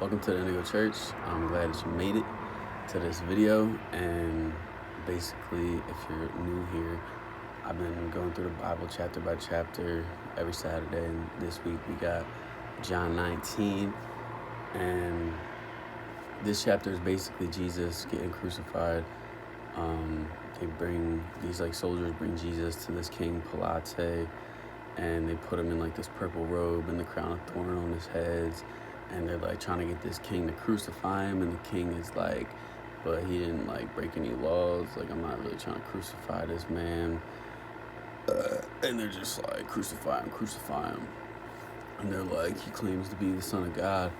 Welcome to the Indigo Church. I'm glad that you made it to this video. And basically, if you're new here, I've been going through the Bible chapter by chapter every Saturday. And this week we got John 19. And this chapter is basically Jesus getting crucified. These soldiers bring Jesus to this king Pilate, and they put him in this purple robe and the crown of thorn on his head, and they're trying to get this king to crucify him, and the king is but he didn't break any laws, I'm not really trying to crucify this man. And they're just crucify him, and they're he claims to be the son of God.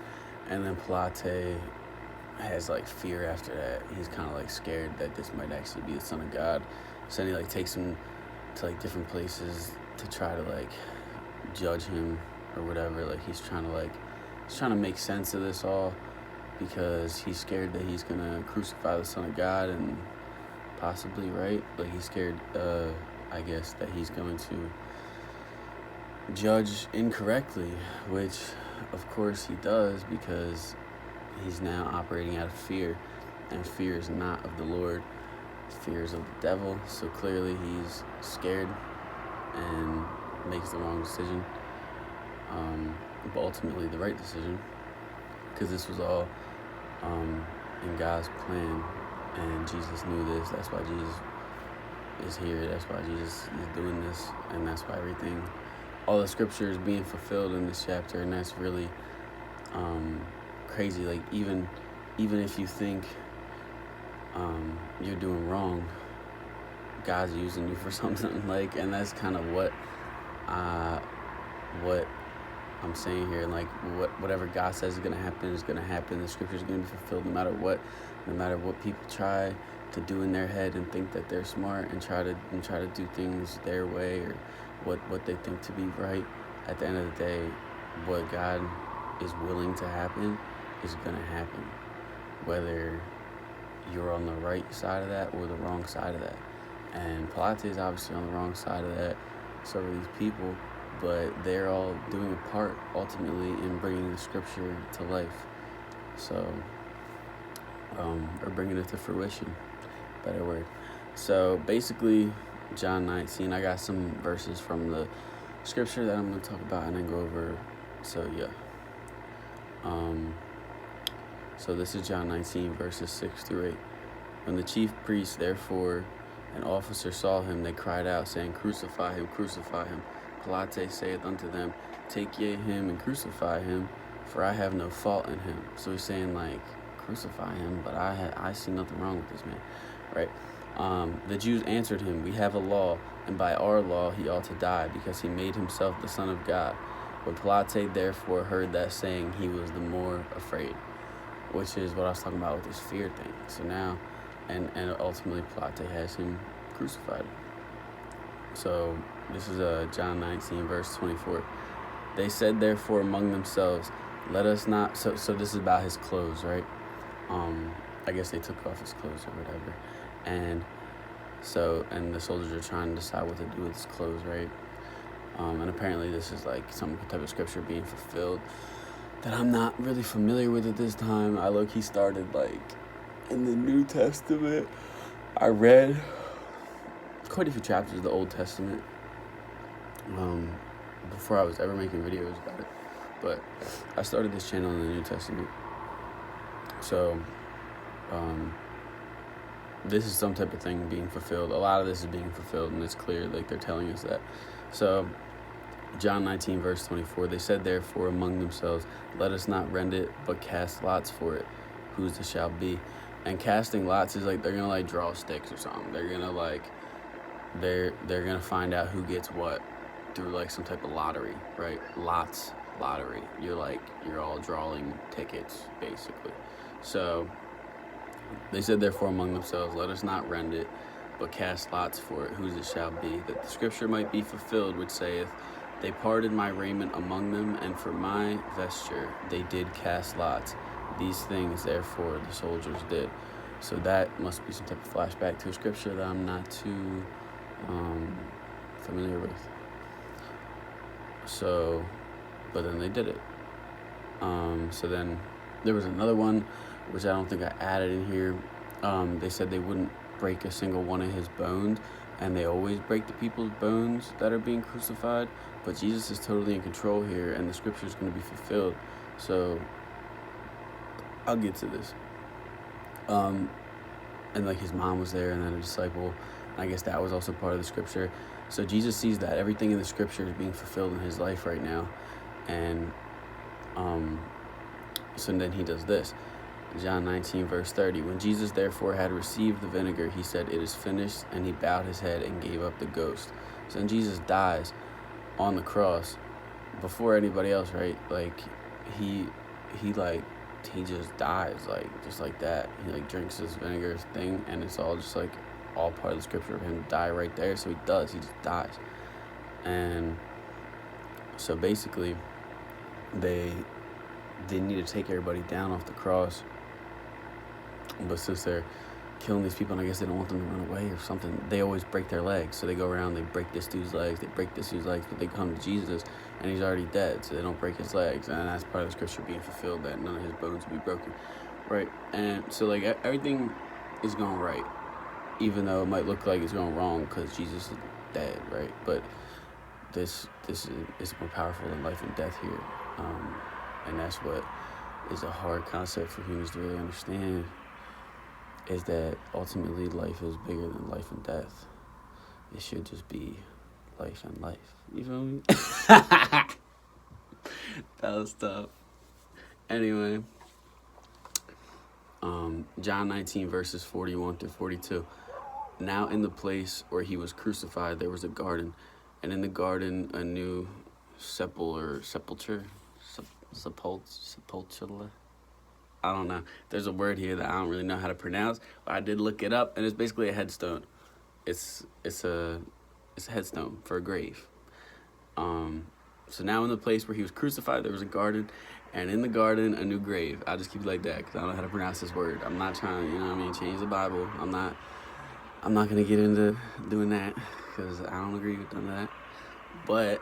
And then Pilate has fear after that. He's kind of scared that this might actually be the son of God, so then he takes him to different places to try to judge him or whatever. He's trying to make sense of this all, because he's scared that he's gonna crucify the son of God, and possibly, right? He's scared, I guess, that he's going to judge incorrectly, which of course he does, because he's now operating out of fear, and fear is not of the Lord. Fear is of the devil. So clearly he's scared and makes the wrong decision, but ultimately the right decision, because this was all in God's plan, and Jesus knew this. That's why Jesus is here. That's why Jesus is doing this, and that's why all the scripture is being fulfilled in this chapter. And that's really crazy. Even if you think you're doing wrong, God's using you for something. And that's kind of what I'm saying here. Whatever God says is gonna happen is gonna happen. The scripture is gonna be fulfilled no matter what. No matter what people try to do in their head and think that they're smart and try to do things their way, or what they think to be right. At the end of the day, what God is willing to happen is gonna happen, whether you're on the right side of that or the wrong side of that. And Pilate is obviously on the wrong side of that. So are these people, but they're all doing a part ultimately in bringing the scripture to life. So, or bringing it to fruition, better word. So basically, John 19, I got some verses from the scripture that I'm going to talk about and then go over. So yeah. So this is John 19, verses 6-8. When the chief priests, therefore, an officer saw him, they cried out, saying, Crucify him, crucify him. Pilate saith unto them, Take ye him and crucify him, for I have no fault in him. So he's saying, crucify him, but I see nothing wrong with this man, right? The Jews answered him, We have a law, and by our law he ought to die, because he made himself the Son of God. When Pilate therefore heard that saying, he was the more afraid, which is what I was talking about with this fear thing. So now, and ultimately Pilate has him crucified. So this is John 19, verse 24. They said therefore among themselves, let us not, so this is about his clothes, right? I guess they took off his clothes or whatever. And the soldiers are trying to decide what to do with his clothes, right? And apparently this is some type of scripture being fulfilled that I'm not really familiar with at this time. I low-key started in the New Testament. I read quite a few chapters of the Old Testament before I was ever making videos about it. But I started this channel in the New Testament. So this is some type of thing being fulfilled. A lot of this is being fulfilled, and it's clear, they're telling us that. So John 19, verse 24, they said therefore among themselves, let us not rend it, but cast lots for it, whose it shall be. And casting lots is they're gonna draw sticks or something. They're gonna they're gonna find out who gets what through some type of lottery, right? Lottery. You're all drawing tickets, basically. So they said therefore among themselves, let us not rend it, but cast lots for it, whose it shall be, that the scripture might be fulfilled, which saith, They parted my raiment among them, and for my vesture they did cast lots. These things therefore the soldiers did. So that must be some type of flashback to a scripture that I'm not too familiar with. So, but then they did it. So then There was another one, which I don't think I added in here. They said they wouldn't break a single one of his bones, and they always break the people's bones that are being crucified. But Jesus is totally in control here, and the scripture is going to be fulfilled. So I'll get to this. And like his mom was there, and then a disciple. I guess that was also part of the scripture. So Jesus sees that everything in the scripture is being fulfilled in his life right now, and so then he does this. John 19, verse 30. When Jesus therefore had received the vinegar, he said, "It is finished," and he bowed his head and gave up the ghost. So then Jesus dies on the cross before anybody else, right? Like he just dies, like just like that. He like drinks this vinegar thing, and it's all just like all part of the scripture of him to die right there. So he just dies. And so basically they need to take everybody down off the cross, but since they're killing these people, and I guess they don't want them to run away or something, they always break their legs. So they go around, they break this dude's legs, but they come to Jesus and he's already dead, so they don't break his legs. And that's part of the scripture being fulfilled, that none of his bones will be broken, right? And so like everything is going right, even though it might look like it's going wrong because Jesus is dead, right? But this is more powerful than life and death here, and that's what is a hard concept for humans to really understand, is that ultimately life is bigger than life and death. It should just be life and life. You feel me? That was tough. Anyway, John 19, verses 41 through 42. Now in the place where he was crucified, there was a garden, and in the garden a new sepulchre. I don't know. There's a word here that I don't really know how to pronounce, but I did look it up, and it's basically a headstone. It's a headstone for a grave. So now in the place where he was crucified, there was a garden, and in the garden a new grave. I'll just keep it like that because I don't know how to pronounce this word. I'm not trying to, change the Bible. I'm not gonna get into doing that because I don't agree with none of that. But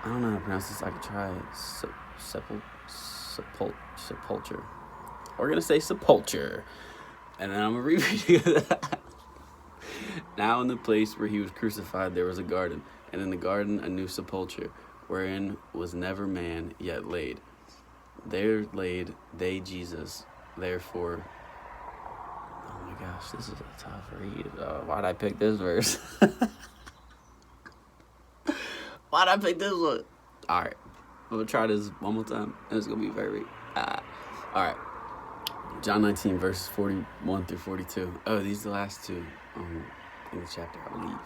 I don't know how to pronounce this. I could try it. Sepulchre. We're gonna say sepulchre, and then I'm gonna repeat that. Now in the place where he was crucified there was a garden, and in the garden a new sepulchre, wherein was never man yet laid. There laid they Jesus. Therefore, oh my gosh, this is a tough read. Why'd I pick this verse? Why'd I pick this one? All right. I'm going to try this one more time, and it's going to be very... all right. John 19, verses 41 through 42. Oh, these are the last two in the chapter, I believe.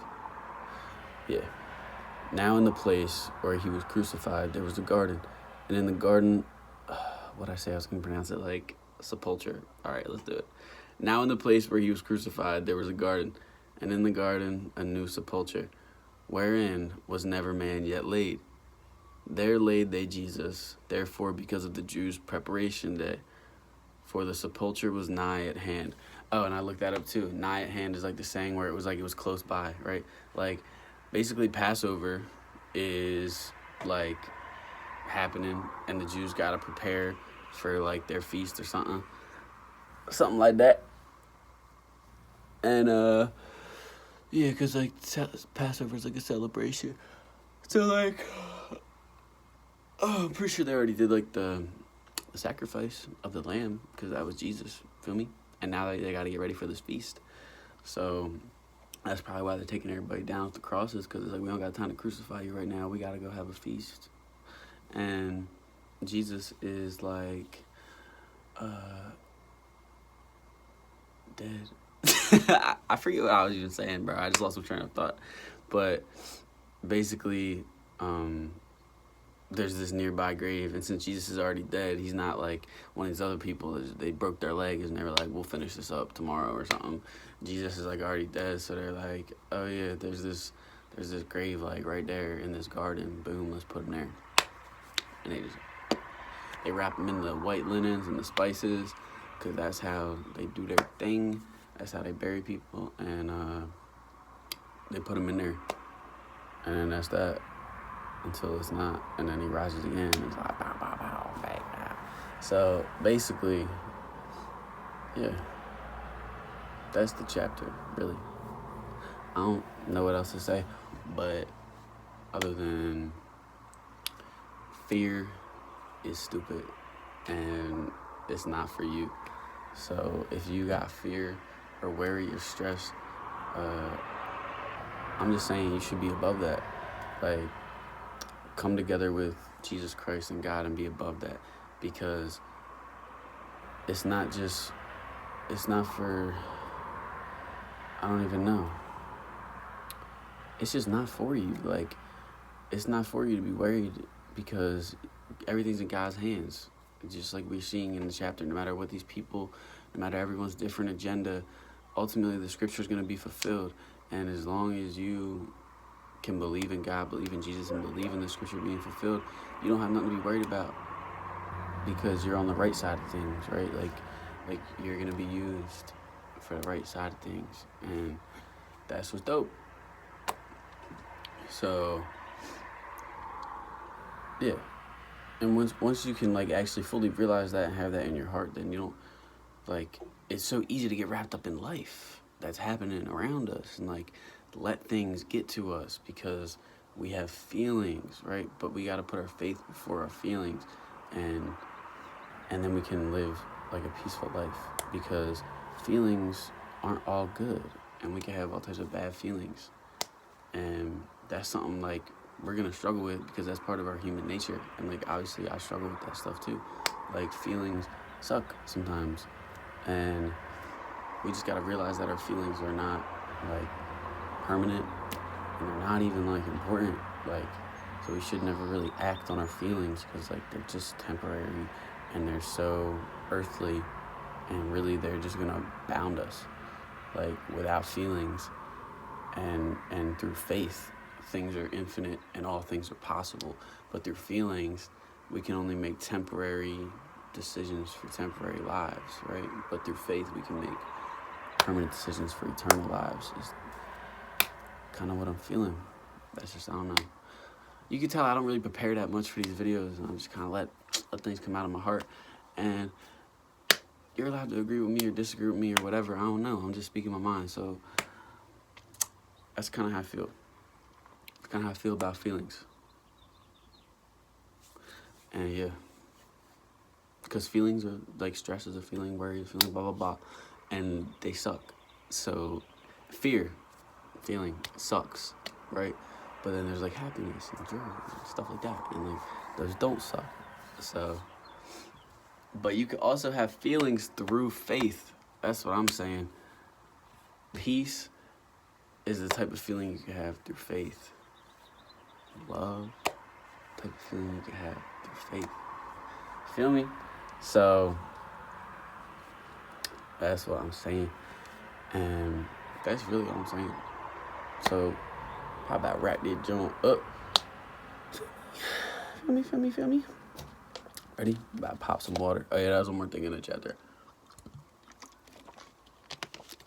Yeah. Now in the place where he was crucified, there was a garden. And in the garden... what'd I say? I was going to pronounce it like sepulchre. All right, let's do it. Now in the place where he was crucified, there was a garden. And in the garden, a new sepulchre, wherein was never man yet laid. There laid they Jesus, therefore because of the Jews' preparation day, for the sepulchre was nigh at hand. Oh, and I looked that up too. Nigh at hand is like the saying where it was close by, right? Like, basically Passover is like happening, and the Jews got to prepare for like their feast or something like that. And yeah, because like Passover is like a celebration. So like, I'm pretty sure they already did like the sacrifice of the lamb because that was Jesus. Feel me? And now they got to get ready for this feast. So that's probably why they're taking everybody down with the crosses, because it's like, we don't got time to crucify you right now. We got to go have a feast. And Jesus is like dead. I forget what I was even saying, bro. I just lost my train of thought. But basically, there's this nearby grave, and since Jesus is already dead, he's not like one of these other people that they broke their legs and they were like, we'll finish this up tomorrow or something. Jesus is like already dead, so they're like, oh yeah, there's this grave like right there in this garden. Boom, let's put him there. And they wrap him in the white linens and the spices, because that's how they do their thing. That's how they bury people, and they put him in there, and then that's that until it's not, and then he rises again, and it's like, bow, bow, bow, bang, bow. So basically, yeah, that's the chapter, really. I don't know what else to say, but other than fear is stupid and it's not for you. So if you got fear or worry or stress, I'm just saying you should be above that. Like, come together with Jesus Christ and God and be above that, because it's not for, I don't even know. It's just not for you. Like, it's not for you to be worried, because everything's in God's hands. Just like we're seeing in the chapter, no matter what these people, no matter everyone's different agenda, ultimately the scripture is going to be fulfilled. And as long as you can believe in God, believe in Jesus, and believe in the scripture being fulfilled, you don't have nothing to be worried about, because you're on the right side of things, right? Like you're going to be used for the right side of things. And that's what's dope. So, yeah. And once you can, like, actually fully realize that and have that in your heart, then you don't, like, it's so easy to get wrapped up in life that's happening around us and, like, let things get to us because we have feelings, right? But we got to put our faith before our feelings, and then we can live, like, a peaceful life, because feelings aren't all good, and we can have all types of bad feelings. And that's something, like, we're going to struggle with, because that's part of our human nature. And, like, obviously I struggle with that stuff too. Like, feelings suck sometimes. And we just got to realize that our feelings are not, like, permanent. And they're not even, like, important. Like, so we should never really act on our feelings, because, like, they're just temporary. And they're so earthly. And really they're just going to bound us. Like, without feelings and through faith, things are infinite and all things are possible. But through feelings, we can only make temporary decisions for temporary lives, right? But through faith, we can make permanent decisions for eternal lives. Is kind of what I'm feeling. That's just, I don't know. You can tell I don't really prepare that much for these videos, and I'm just kind of let things come out of my heart. And you're allowed to agree with me or disagree with me or whatever. I don't know. I'm just speaking my mind. So that's kind of how I feel. That's kind of how I feel about feelings. And yeah. Because feelings are, like, stress is a feeling, worry is a feeling, blah, blah, blah. And they suck. So feeling sucks, right? But then there's, like, happiness and joy and stuff like that. And, like, those don't suck. So, but you can also have feelings through faith. That's what I'm saying. Peace is the type of feeling you can have through faith. Love, type of feeling you can have through faith. Feel me? So that's what I'm saying. And that's really what I'm saying. So how about wrap that joint up? Feel me? Ready? About to pop some water. Oh yeah, that was one more thing in the chapter.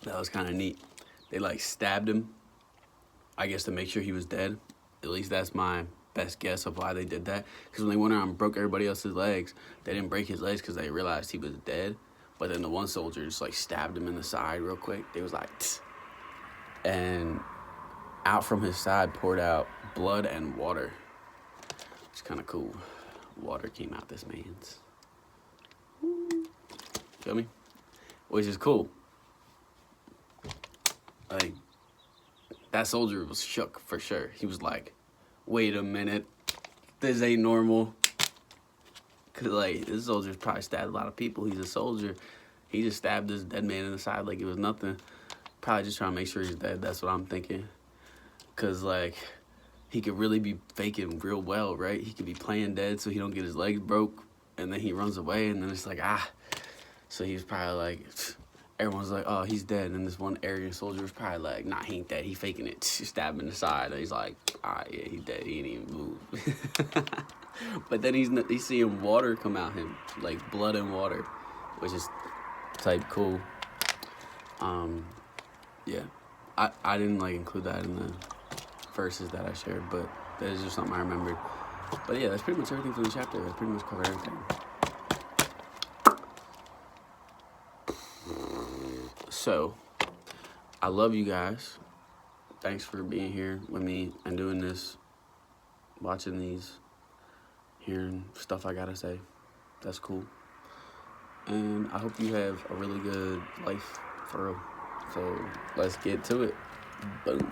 That was kind of neat. They, like, stabbed him, I guess, to make sure he was dead. At least that's my best guess of why they did that. Because when they went around and broke everybody else's legs, they didn't break his legs because they realized he was dead. But then the one soldier just, like, stabbed him in the side real quick. They was like, tss. And out from his side poured out blood and water. It's kind of cool. Water came out this man's. Feel me? Which is cool. Like, that soldier was shook for sure. He was like, wait a minute, this ain't normal. Cause, like, this soldier's probably stabbed a lot of people. He's a soldier. He just stabbed this dead man in the side like it was nothing. Probably just trying to make sure he's dead. That's what I'm thinking. Cause, like, he could really be faking real well, right? He could be playing dead so he don't get his legs broke. And then he runs away, and then it's like, ah. So he was probably like, everyone's like, oh, he's dead. And this one Aryan soldier was probably like, nah, he ain't dead. He faking it. Stab him in the side. And he's like, all right, yeah, he's dead. He ain't even move. But then he's seeing water come out him, like blood and water, which is type cool. Yeah. I didn't, like, include that in the verses that I shared, but that is just something I remembered. But yeah, that's pretty much everything from the chapter. That's pretty much covered everything. So, I love you guys. Thanks for being here with me and doing this, watching these, hearing stuff I gotta say. That's cool. And I hope you have a really good life, for real. So, let's get to it. Boom.